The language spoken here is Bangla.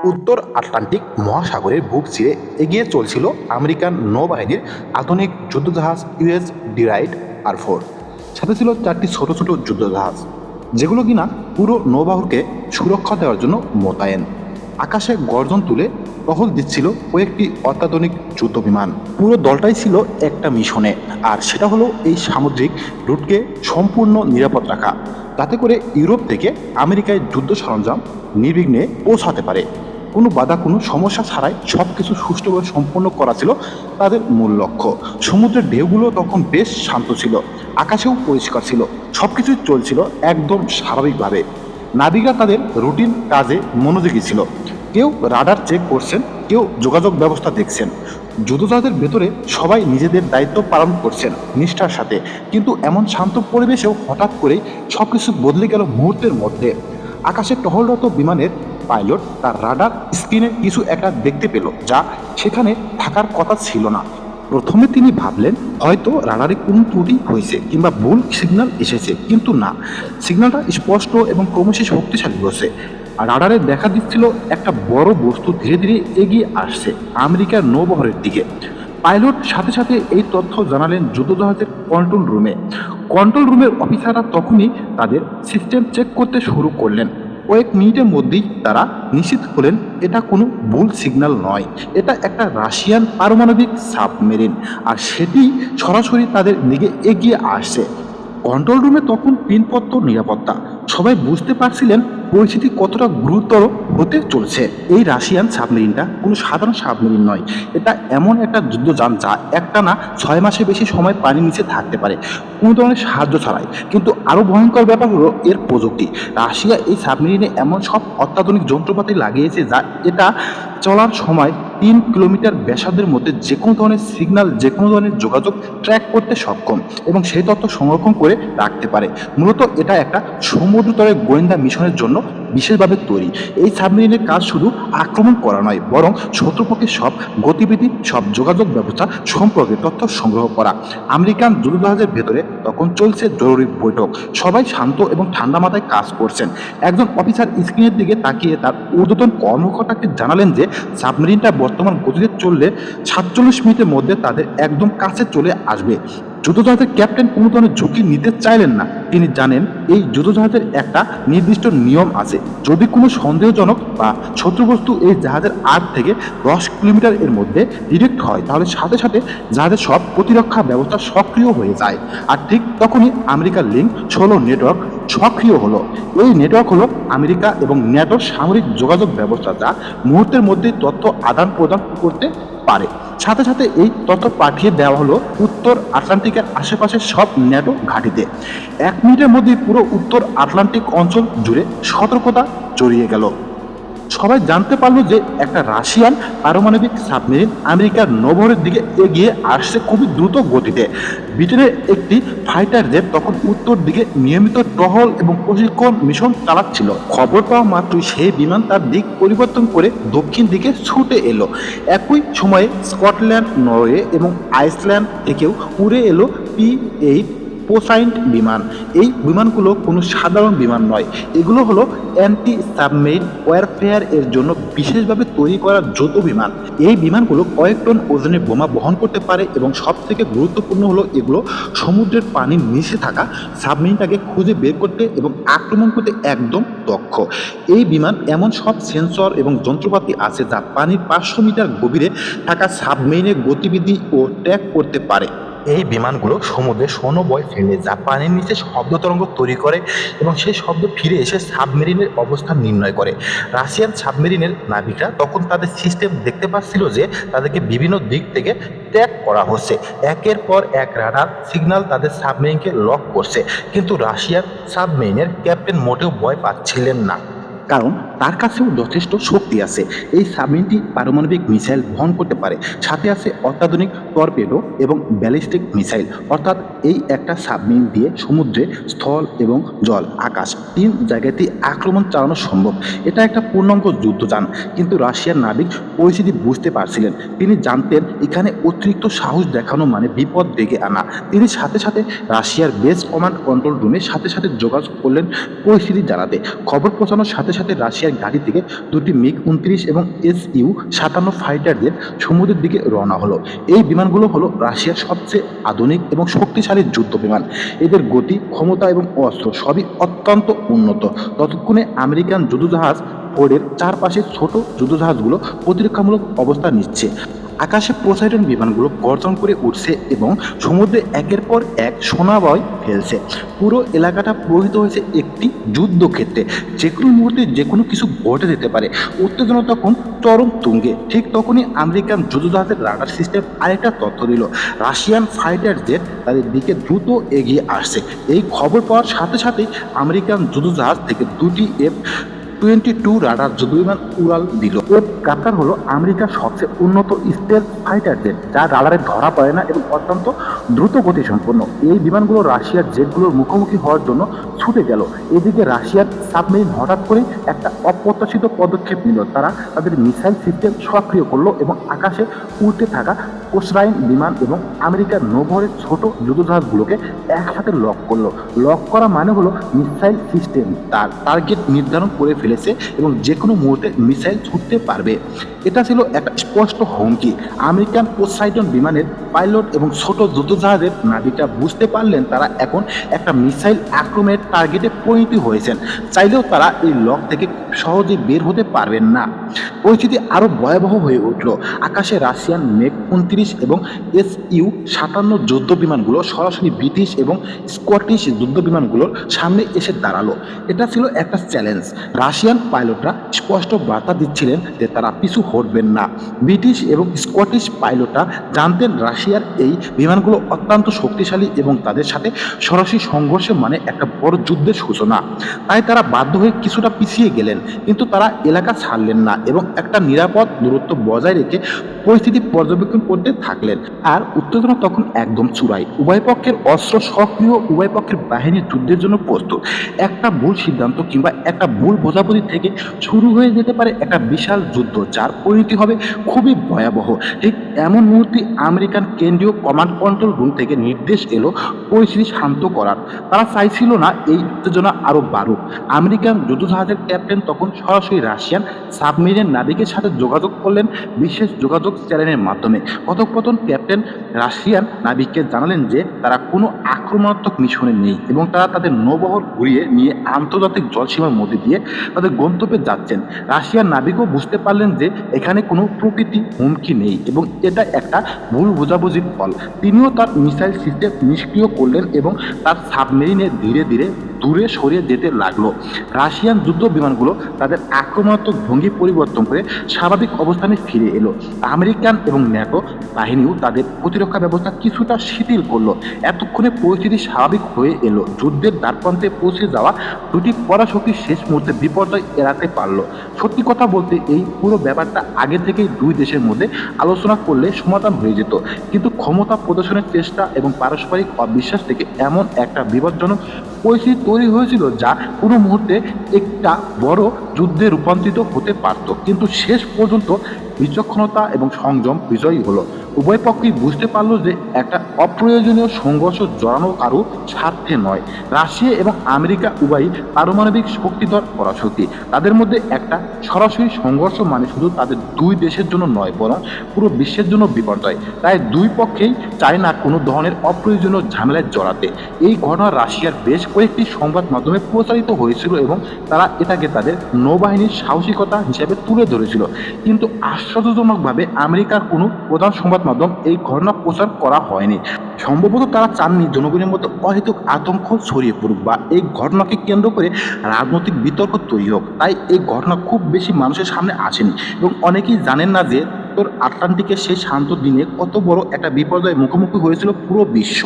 উত্তর আটলান্টিক মহাসাগরের বুক চিরে এগিয়ে চলছিল আমেরিকান নৌবাহিনীর আধুনিক যুদ্ধজাহাজ ইউএস ডিরাইড আর-4। সাথে ছিল 4টি ছোট ছোট যুদ্ধজাহাজ, যেগুলো কিনা পুরো নৌবাহরকে সুরক্ষা দেওয়ার জন্য মোতায়েন। আকাশে গর্জন তুলে টহল দিচ্ছিল কয়েকটি অত্যাধুনিক যুদ্ধবিমান। পুরো দলটাই ছিল একটা মিশনে, আর সেটা হলো এই সামুদ্রিক রুটকে সম্পূর্ণ নিরাপদ রাখা, যাতে করে ইউরোপ থেকে আমেরিকায় যুদ্ধ সরঞ্জাম নির্বিঘ্নে পৌঁছাতে পারে। কোনো বাধা, কোনো সমস্যা ছাড়াই সব কিছু সুষ্ঠুভাবে সম্পন্ন করা ছিল তাদের মূল লক্ষ্য। সমুদ্রের ঢেউগুলো তখন বেশ শান্ত ছিল, আকাশেও পরিষ্কার ছিল, সব কিছুই চলছিল একদম স্বাভাবিকভাবে। নাবিকরা তাদের রুটিন কাজে মনোযোগী ছিল। কেউ রাডার চেক করছেন, কেউ যোগাযোগ ব্যবস্থা দেখছেন। যুদ্ধজাহাজের ভেতরে সবাই নিজেদের দায়িত্ব পালন করছেন নিষ্ঠার সাথে। কিন্তু এমন শান্ত পরিবেশেও হঠাৎ করেই সবকিছু বদলে গেল মুহূর্তের মধ্যে। আকাশে টহলরত বিমানের পাইলট তার রাডার স্ক্রিনে কিছু একটা দেখতে পেল, যা সেখানে থাকার কথা ছিল না। প্রথমে তিনি ভাবলেন হয়তো রাডারে কোনো ত্রুটি হয়েছে কিংবা ভুল সিগন্যাল এসেছে, কিন্তু না, সিগন্যালটা স্পষ্ট এবং ক্রমশ শক্তিশালী হচ্ছে। আর রাডারে দেখা দিচ্ছিল একটা বড় বস্তু ধীরে ধীরে এগিয়ে আসছে আমেরিকার নৌবহরের দিকে। পাইলট সাথে সাথে এই তথ্য জানালেন যুদ্ধজাহাজের কন্ট্রোল রুমে। কন্ট্রোল রুমের অফিসাররা তখনই তাদের সিস্টেম চেক করতে শুরু করলেন। কয়েক মিনিটের মধ্যেই তারা নিশ্চিত হলেন এটা কোনো ভুল সিগন্যাল নয়, এটা একটা রাশিয়ান পারমাণবিক সাবমেরিন, আর সেটি সরাসরি তাদের দিকে এগিয়ে আসছে। কন্ট্রোল রুমে তখন পিনপত্র নিরাপত্তা। সবাই বুঝতে পারছিলেন পরিস্থিতি কতটা গুরুতর হতে চলছে। এই রাশিয়ান সাবমেরিনটা কোনো সাধারণ সাবমেরিন নয়, এটা এমন একটা যুদ্ধযান যা একটানা 6 মাসের বেশি সময় পানির নিচে থাকতে পারে কোনো ধরনের সাহায্য ছাড়াই। কিন্তু আরও ভয়ঙ্কর ব্যাপার হলো এর প্রযুক্তি। রাশিয়া এই সাবমেরিনে এমন সব অত্যাধুনিক যন্ত্রপাতি লাগিয়েছে যা এটা চলার সময় 3 কিলোমিটার ব্যাসার্ধের মধ্যে যে কোনো ধরনের সিগন্যাল, যে কোনো ধরনের যোগাযোগ ট্র্যাক করতে সক্ষম এবং সেই তথ্য সংরক্ষণ করে রাখতে পারে। মূলত এটা একটা সমুদ্রতলের গোয়েন্দা মিশনের জন্য বিশেষভাবে তৈরি। এই সাবমেরিনের কাজ শুধু আক্রমণ করা নয়, বরং শত্রুপক্ষের সব গতিবিধি, সব যোগাযোগ ব্যবস্থা সম্পর্কে তথ্য সংগ্রহ করা। আমেরিকান যুদ্ধজাহাজের ভেতরে তখন চলছে জরুরি বৈঠক। সবাই শান্ত এবং ঠান্ডা মাথায় কাজ করছেন। একজন অফিসার স্ক্রিনের দিকে তাকিয়ে তার ঊর্ধ্বতন কর্মকর্তাকে জানালেন যে সাবমেরিনটা বর্তমান গতিতে চললে 47 মিনিটের মধ্যে তাদের একদম কাছে চলে আসবে। যুদ্ধজাহাজের ক্যাপ্টেন কোনো ধরনের ঝুঁকি নিতে চাইলেন না। তিনি জানেন এই যুদ্ধজাহাজের একটা নির্দিষ্ট নিয়ম আছে। যদি কোনো সন্দেহজনক বা শত্রুবস্তু এই জাহাজের 8 থেকে 10 কিলোমিটার এর মধ্যে ডিটেক্ট হয়, তাহলে সাথে সাথে জাহাজের সব প্রতিরক্ষা ব্যবস্থা সক্রিয় হয়ে যায়। আর ঠিক তখনই আমেরিকার লিঙ্ক 16 নেটওয়ার্ক সক্রিয় হলো। এই নেটওয়ার্ক হলো আমেরিকা এবং ন্যাটোর সামরিক যোগাযোগ ব্যবস্থা, যা মুহূর্তের মধ্যেই তথ্য আদান প্রদান করতে পারে। সাথে সাথে এই তথ্য পাঠিয়ে দেওয়া হলো উত্তর আটলান্টিকের আশেপাশের সব ন্যাটো ঘাঁটিতে। 1 মিনিটের মধ্যেই পুরো উত্তর আটলান্টিক অঞ্চল জুড়ে সতর্কতা ছড়িয়ে গেল। সবাই জানতে পারলো যে একটা রাশিয়ান পারমাণবিক সাবমেরিন আমেরিকার নৌবহরের দিকে এগিয়ে আসছে খুবই দ্রুত গতিতে। ব্রিটেনের একটি ফাইটার জেট তখন উত্তর দিকে নিয়মিত টহল এবং প্রশিক্ষণ মিশন চালাচ্ছিল। খবর পাওয়া মাত্রই সেই বিমান তার দিক পরিবর্তন করে দক্ষিণ দিকে ছুটে এলো। একই সময়ে স্কটল্যান্ড, নরওয়ে এবং আইসল্যান্ড থেকেও উড়ে এলো P-8 পোসাইন্ট বিমান। এই বিমানগুলো কোনো সাধারণ বিমান নয়, এগুলো হলো অ্যান্টি সাবমেরিন ওয়ারফেয়ার এর জন্য বিশেষভাবে তৈরি করা যৌথ বিমান। এই বিমানগুলো কয়েক টন ওজনের বোমা বহন করতে পারে এবং সব থেকে গুরুত্বপূর্ণ হলো এগুলো সমুদ্রের পানির নিচে থাকা সাবমেরিনটাকে খুঁজে বের করতে এবং আক্রমণ করতে একদম দক্ষ। এই বিমান এমন সব সেন্সর এবং যন্ত্রপাতি আছে যা পানির 500 মিটার গভীরে থাকা সাবমেরিনের গতিবিধি ও ট্র্যাক করতে পারে। এই বিমানগুলো সমুদ্রে সৈন্যবয় ফেলে যা পানির নিচে শব্দ তরঙ্গ তৈরি করে এবং সেই শব্দ ফিরে এসে সাবমেরিনের অবস্থান নির্ণয় করে। রাশিয়ান সাবমেরিনের নাবিকরা তখন তাদের সিস্টেম দেখতে পাচ্ছিল যে তাদেরকে বিভিন্ন দিক থেকে ট্র্যাক করা হচ্ছে। একের পর এক রাডার সিগন্যাল তাদের সাবমেরিনকে লক করছে, কিন্তু রাশিয়ান সাবমেরিনের ক্যাপ্টেন মোটেও ভয় পাচ্ছিলেন না, কারণ তার কাছেও যথেষ্ট শক্তি আছে। এই সাবমেরিনটি পারমাণবিক মিসাইল বহন করতে পারে, সাথে আছে অত্যাধুনিক টর্পেডো এবং ব্যালিস্টিক মিসাইল। অর্থাৎ এই একটা সাবমেরিন দিয়ে সমুদ্রে, স্থল এবং জল, আকাশ 3 জায়গাতেই আক্রমণ চালানো সম্ভব। এটা একটা পূর্ণাঙ্গ যুদ্ধযান। কিন্তু রাশিয়ার নাবিক পরিস্থিতি বুঝতে পারছিলেন। তিনি জানতেন এখানে অতিরিক্ত সাহস দেখানো মানে বিপদ ডেকে আনা। তিনি সাথে সাথে রাশিয়ার বেস কমান্ড কন্ট্রোল রুমের সাথে সাথে যোগাযোগ করলেন পরিস্থিতি জানাতে। খবর পৌঁছানোর সাথে সাথে রাশিয়ার ঘাঁটি থেকে দুটি মিগ-29 এবং SU-57 ফাইটারদের সমুদ্রের দিকে রওনা হলো। এই বিমানগুলো হলো রাশিয়ার সবচেয়ে আধুনিক এবং শক্তিশালী যুদ্ধ বিমান। এদের গতি, ক্ষমতা এবং অস্ত্র সবই অত্যন্ত উন্নত। ততক্ষণে আমেরিকান যুদ্ধজাহাজ ফোর্ডের চারপাশে ছোট যুদ্ধজাহাজগুলো প্রতিরক্ষামূলক অবস্থান নিচ্ছে। আকাশে পোসাইডন বিমানগুলো গর্জন করে উঠছে এবং সমুদ্রে একের পর এক সোনাবয় ফেলছে। পুরো এলাকাটা প্রবাহিত হয়েছে একটি যুদ্ধক্ষেত্রে। যে কোনো মুহূর্তে যে কোনো কিছু ঘটে যেতে পারে। উত্তেজনা তখন চরম তুঙ্গে। ঠিক তখনই আমেরিকান যুদ্ধজাহাজের রাডার সিস্টেম আরেকটা তথ্য দিল, রাশিয়ান ফাইটার জেট তাদের দিকে দ্রুত এগিয়ে আসছে। এই খবর পাওয়ার সাথে সাথেই আমেরিকান যুদ্ধজাহাজ থেকে দুটি F-22 রাডার যুদ্ধবিমান উড়াল দিল। F-17 হলো আমেরিকার সবচেয়ে উন্নত স্টেলথ ফাইটার জেট, যা রাডারে ধরা পড়ে না এবং অত্যন্ত দ্রুত গতিসম্পন্ন। এই বিমানগুলো রাশিয়ার জেটগুলোর মুখোমুখি হওয়ার জন্য ছুটে গেল। এদিকে রাশিয়ার সাবমেরিন হঠাৎ করে একটা অপ্রত্যাশিত পদক্ষেপ নিল। তারা তাদের মিসাইল সিস্টেম সক্রিয় করলো এবং আকাশে উড়তে থাকা পোসরাইন বিমান এবং আমেরিকার নৌবহরের ছোট যুদ্ধজাহাজগুলোকে একসাথে লক করলো। লক করা মানে হলো মিসাইল সিস্টেম তার টার্গেট নির্ধারণ করে ফেলেছে এবং যে কোনো মুহূর্তে মিসাইল ছুটতে পারবে। এটা ছিল একটা স্পষ্ট হুমকি। আমেরিকান পোসাইডন বিমানের পাইলট এবং ছোট যুদ্ধজাহাজের নাবিকরা বুঝতে পারলেন তারা এখন একটা মিসাইল আক্রমণের টার্গেটে পরিণত হয়েছেন। চাইলেও তারা এই লক থেকে সহজে বের হতে পারবেন না। পরিস্থিতি আরো ভয়াবহ হয়ে উঠল। আকাশে রাশিয়ান মেগ-29 এবং SU-57 যুদ্ধ বিমানগুলো সরাসরি ব্রিটিশ এবং স্কটিশ যুদ্ধ বিমানগুলোর সামনে এসে দাঁড়ালো। এটা ছিল একটা চ্যালেঞ্জ। রাশিয়ান পাইলটরা স্পষ্ট বার্তা দিচ্ছিলেন যে তারা পিছু হটবেন না। ব্রিটিশ এবং স্কটিশ পাইলটরা জানতেন রাশিয়ার এই বিমানগুলো অত্যন্ত শক্তিশালী এবং তাদের সাথে সরাসরি সংঘর্ষে মানে একটা বড় যুদ্ধের সূচনা। তাই তারা বাধ্য হয়ে কিছুটা পিছিয়ে গেলেন, কিন্তু তারা এলাকা ছাড়লেন না এবং একটা নিরাপদ দূরত্ব বজায় রেখে পরিস্থিতি পর্যবেক্ষণ করতে থাকলেন। আর উত্তেজনা তখন একদম চূড়ায়। উভয় পক্ষের অস্ত্র সক্রিয়, উভয় পক্ষের বাহিনী যুদ্ধের জন্য প্রস্তুত। একটা ভুল সিদ্ধান্ত কিংবা একটা ভুল বোঝাবুঝি থেকে শুরু হয়ে যেতে পারে একটা বিশাল যুদ্ধ, যার পরিণতি হবে খুবই ভয়াবহ। ঠিক এমন মুহূর্তে আমেরিকান কেন্দ্রীয় কমান্ড কন্ট্রোল রুম থেকে নির্দেশ এলো পরিস্থিতি শান্ত করার। তারা চাইছিল না এই উত্তেজনা আরো বাড়ুক। আমেরিকান যুদ্ধজাহাজের ক্যাপ্টেন তখন সরাসরি রাশিয়ান সাবমেরিনের নাবিকের সাথে যোগাযোগ করলেন বিশেষ যোগাযোগ চ্যানেলের মাধ্যমে। কথোপকথন ক্যাপ্টেন রাশিয়ান নাবিককে জানালেন যে তারা কোনো আক্রমণাত্মক মিশনে নেই এবং তারা তাদের নৌবহর ঘুরিয়ে নিয়ে আন্তর্জাতিক জলসীমার মধ্যে দিয়ে তাদের গন্তব্যে যাচ্ছেন। রাশিয়ান নাবিকও বুঝতে পারলেন যে এখানে কোনো প্রকৃতি হুমকি নেই এবং এটা একটা ভুল বোঝাবুঝির ফল। তিনিও তার মিসাইল সিস্টেম নিষ্ক্রিয় করলেন এবং তার সাবমেরিনে ধীরে ধীরে দূরে সরিয়ে যেতে লাগলো। রাশিয়ান যুদ্ধ বিমানগুলো তাদের আক্রমণাত্মক ভঙ্গি পরিবর্তন করে স্বাভাবিক অবস্থানে ফিরে এলো। আমেরিকান এবং ন্যাটো বাহিনীও তাদের প্রতিরক্ষা ব্যবস্থা কিছুটা শিথিল করলো। এতক্ষণে পরিস্থিতি স্বাভাবিক হয়ে এলো। যুদ্ধের দ্বারপ্রান্তে পৌঁছে যাওয়া দুটি পরাশক্তি শেষ মুহূর্তে বিপর্যয় এড়াতে পারলো। সত্যি কথা বলতে এই পুরো ব্যাপারটা আগে থেকেই দুই দেশের মধ্যে আলোচনা করলে সমাধান হয়ে যেত, কিন্তু ক্ষমতা প্রদর্শনের চেষ্টা এবং পারস্পরিক অবিশ্বাস থেকে এমন একটা বিপজ্জনক পরিস্থিতি তৈরি হয়েছিল যা কোনো মুহূর্তে একটা বড় যুদ্ধে রূপান্তরিত হতে পারত। কিন্তু শেষ পর্যন্ত বিচক্ষণতা এবং সংযম বিজয়ী হলো। উভয় পক্ষই বুঝতে পারলো যে একটা অপ্রয়োজনীয় সংঘর্ষ জড়ানো কারো স্বার্থে নয়। রাশিয়া এবং আমেরিকা উভয়ই পারমাণবিক শক্তিধর পরাশক্তি। তাদের মধ্যে একটা সরাসরি সংঘর্ষ মানে শুধু তাদের দুই দেশের জন্য নয়, বরং পুরো বিশ্বের জন্য বিপর্যয়। তাই দুই পক্ষেই চায় না কোনো ধরনের অপ্রয়োজনীয় ঝামেলায় জড়াতে। এই ঘটনা রাশিয়ার বেশ কয়েকটি সংবাদ মাধ্যমে প্রচারিত হয়েছিল এবং তারা এটাকে তাদের নৌবাহিনীর সাহসিকতা হিসেবে তুলে ধরেছিল। কিন্তু আশ্চর্যজনকভাবে আমেরিকার কোনো প্রধান সংবাদ মাধ্যম এই ঘটনা প্রচার করা হয়নি। সম্ভবত তারা চাননি জনগণের মধ্যে অহেতুক আতঙ্ক ছড়িয়ে পড়ুক বা এই ঘটনাকে কেন্দ্র করে রাজনৈতিক বিতর্ক তৈরি হোক। তাই এই ঘটনা খুব বেশি মানুষের সামনে আসেনি এবং অনেকেই জানেন না যে আটলান্টিকের সেই শান্ত দিনে কত বড় একটা বিপর্যয়ের মুখোমুখি হয়েছিল পুরো বিশ্ব।